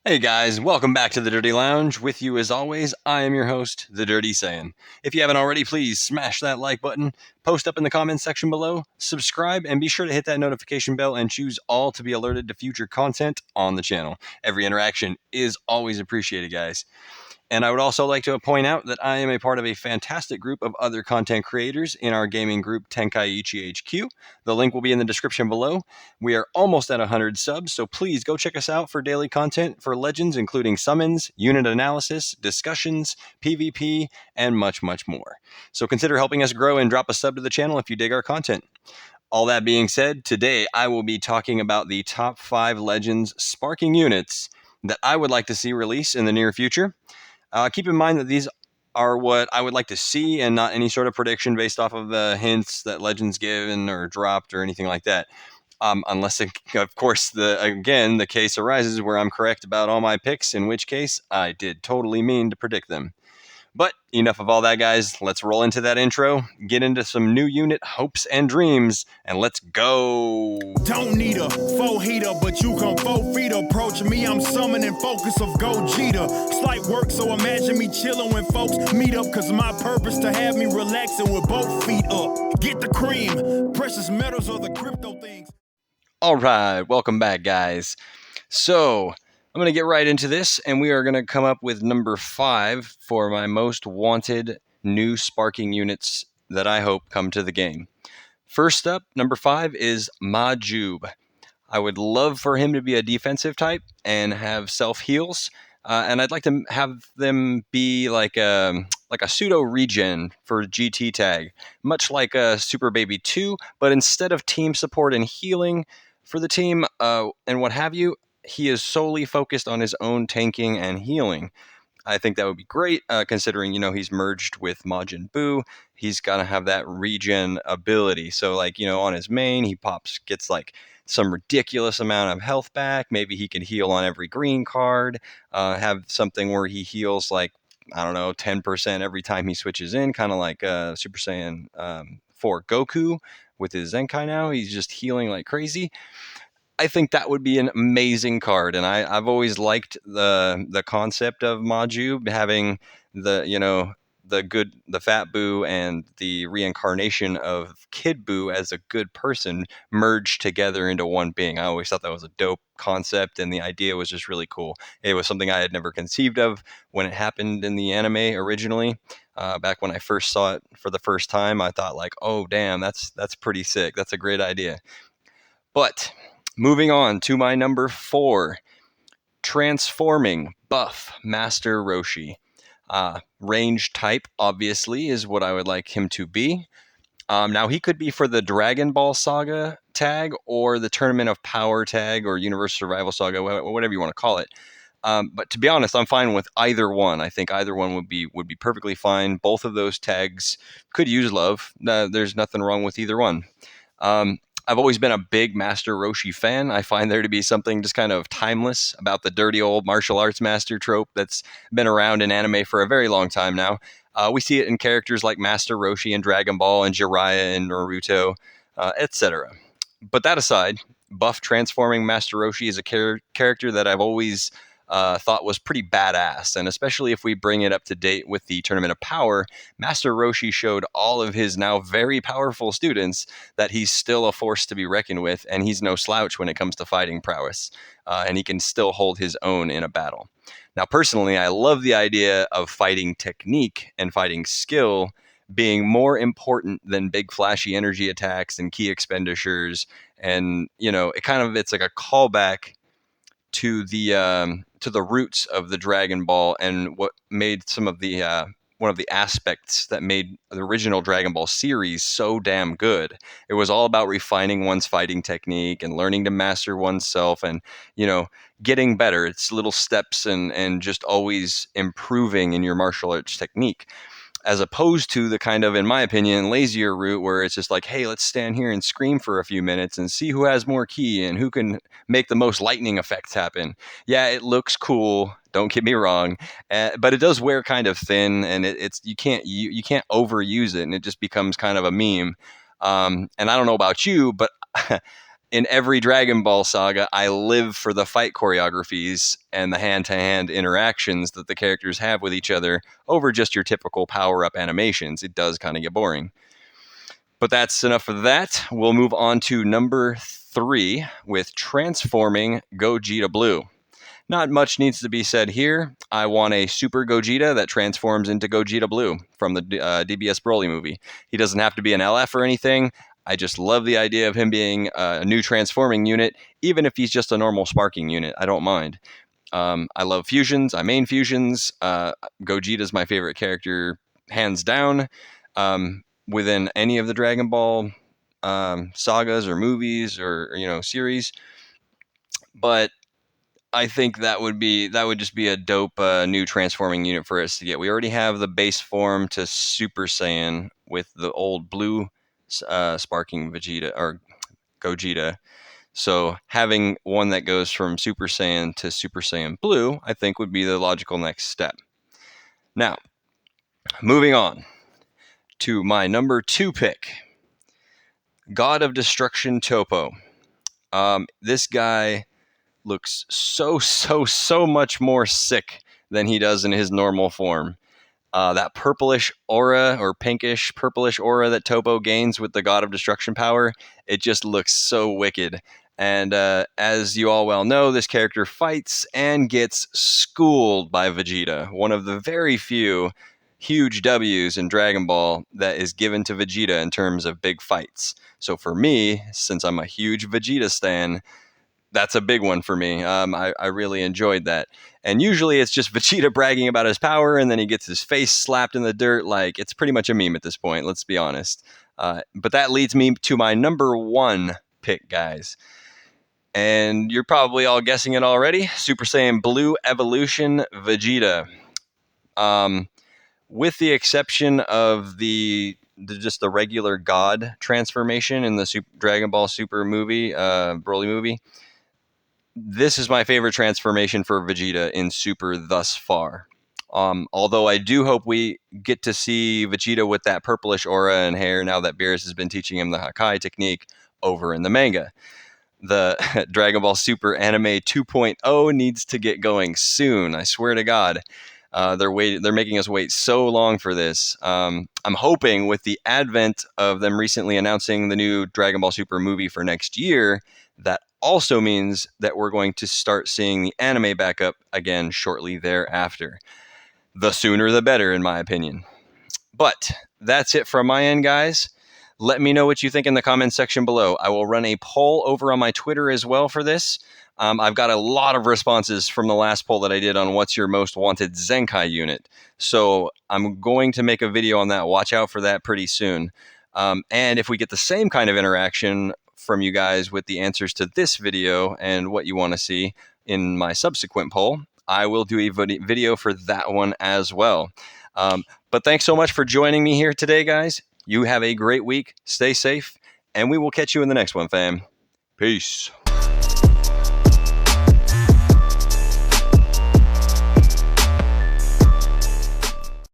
Hey guys, welcome back to the Dirty Lounge. With you as always, I am your host, the Dirty Saiyan. If you haven't already, please smash that like button, post up in the comments section below, subscribe, and be sure to hit that notification bell and choose all to be alerted to future content on the channel. Every interaction is always appreciated, guys. And I would also like to point out that I am a part of a fantastic group of other content creators in our gaming group TenkaichiHQ. The link will be in the description below. We are almost at 100 subs, so please go check us out for daily content for Legends, including summons, unit analysis, discussions, PvP, and much, much more. So consider helping us grow and drop a sub to the channel if you dig our content. All that being said, today I will be talking about the top 5 Legends sparking units that I would like to see release in the near future. Keep in mind that these are what I would like to see and not any sort of prediction based off of the hints that Legends given or dropped or anything like that. Unless, of course, the case arises where I'm correct about all my picks, in which case I did totally mean to predict them. But enough of all that, guys. Let's roll into that intro, get into some new unit hopes and dreams, and let's go. Don't need a four heater, but you come 4 feet approach me. I'm summoning focus of Gogeta. Slight work, so imagine me chilling when folks meet up. Cause my purpose to have me relaxing with both feet up. Get the cream, precious metals or the crypto things. All right, welcome back, guys. So I'm going to get right into this, and we are going to come up with number 5 for my most wanted new sparking units that I hope come to the game. First up, number 5 is Majoub. I would love for him to be a defensive type and have self-heals, and I'd like to have them be like a pseudo regen for GT tag, much like a Super Baby 2, but instead of team support and healing for the team and what have you, he is solely focused on his own tanking and healing. I think that would be great, considering, he's merged with Majin Buu. He's got to have that regen ability. So, on his main, he gets some ridiculous amount of health back. Maybe he can heal on every green card, have something where he heals 10% every time he switches in, kind of like Super Saiyan 4 Goku with his Zenkai now. He's just healing like crazy. I think that would be an amazing card, and I've always liked the concept of Majoub having the Fat Buu and the reincarnation of Kid Buu as a good person merged together into one being. I always thought that was a dope concept, and the idea was just really cool. It was something I had never conceived of when it happened in the anime originally. Back when I first saw it for the first time, I thought oh damn, that's pretty sick. That's a great idea. But moving on to my number 4, transforming buff Master Roshi. Range type, obviously, is what I would like him to be. Now, he could be for the Dragon Ball Saga tag or the Tournament of Power tag or Universe Survival Saga, whatever you want to call it. But to be honest, I'm fine with either one. I think either one would be perfectly fine. Both of those tags could use love. There's nothing wrong with either one. I've always been a big Master Roshi fan. I find there to be something just kind of timeless about the dirty old martial arts master trope that's been around in anime for a very long time now. We see it in characters like Master Roshi in Dragon Ball and Jiraiya in Naruto, etc. But that aside, buff transforming Master Roshi is a character that I've always thought was pretty badass, and especially if we bring it up to date with the Tournament of Power, Master Roshi showed all of his now very powerful students that he's still a force to be reckoned with, and he's no slouch when it comes to fighting prowess, and he can still hold his own in a battle. Now, personally, I love the idea of fighting technique and fighting skill being more important than big flashy energy attacks and key expenditures, and it's like a callback to the roots of the Dragon Ball and what made some of the one of the aspects that made the original Dragon Ball series so damn good. It was all about refining one's fighting technique and learning to master oneself and, getting better. It's little steps and just always improving in your martial arts technique, as opposed to the kind of, in my opinion, lazier route where it's just like, hey, let's stand here and scream for a few minutes and see who has more ki and who can make the most lightning effects happen. Yeah, it looks cool. Don't get me wrong, but it does wear kind of thin, and you can't overuse it, and it just becomes kind of a meme. And I don't know about you, but in every Dragon Ball saga, I live for the fight choreographies and the hand-to-hand interactions that the characters have with each other over just your typical power-up animations. It does kind of get boring. But that's enough of that. We'll move on to number 3 with Transforming Gogeta Blue. Not much needs to be said here. I want a Super Gogeta that transforms into Gogeta Blue from the DBS Broly movie. He doesn't have to be an LF or anything. I just love the idea of him being a new transforming unit, even if he's just a normal sparking unit. I don't mind. I love fusions. I main fusions. Gogeta's my favorite character, hands down. Within any of the Dragon Ball sagas or movies or series. But I think that would just be a dope new transforming unit for us to get. We already have the base form to Super Saiyan with the old blue sparking Vegeta or Gogeta. So having one that goes from Super Saiyan to Super Saiyan Blue, I think would be the logical next step. Now, moving on to my number 2 pick, God of Destruction Topo. This guy looks so much more sick than he does in his normal form. That purplish aura or pinkish purplish aura that Topo gains with the God of Destruction power, it just looks so wicked. And as you all well know, this character fights and gets schooled by Vegeta, one of the very few huge W's in Dragon Ball that is given to Vegeta in terms of big fights. So for me, since I'm a huge Vegeta stan, that's a big one for me. I really enjoyed that. And usually it's just Vegeta bragging about his power and then he gets his face slapped in the dirt. Like, it's pretty much a meme at this point, let's be honest. But that leads me to my number 1 pick, guys. And you're probably all guessing it already. Super Saiyan Blue Evolution Vegeta. With the exception of just the regular God transformation in the Dragon Ball Super movie, Broly movie, this is my favorite transformation for Vegeta in Super thus far. Although I do hope we get to see Vegeta with that purplish aura and hair now that Beerus has been teaching him the Hakai technique over in the manga. The Dragon Ball Super Anime 2.0 needs to get going soon. I swear to God. They're making us wait so long for this. I'm hoping with the advent of them recently announcing the new Dragon Ball Super movie for next year, that also means that we're going to start seeing the anime back up again shortly thereafter. The sooner the better, in my opinion. But that's it from my end, guys. Let me know what you think in the comments section below. I will run a poll over on my Twitter as well for this. I've got a lot of responses from the last poll that I did on what's your most wanted Zenkai unit. So I'm going to make a video on that. Watch out for that pretty soon. And if we get the same kind of interaction from you guys with the answers to this video and what you want to see in my subsequent poll, I will do a video for that one as well. But thanks so much for joining me here today, guys. You have a great week. Stay safe, and we will catch you in the next one, fam. Peace.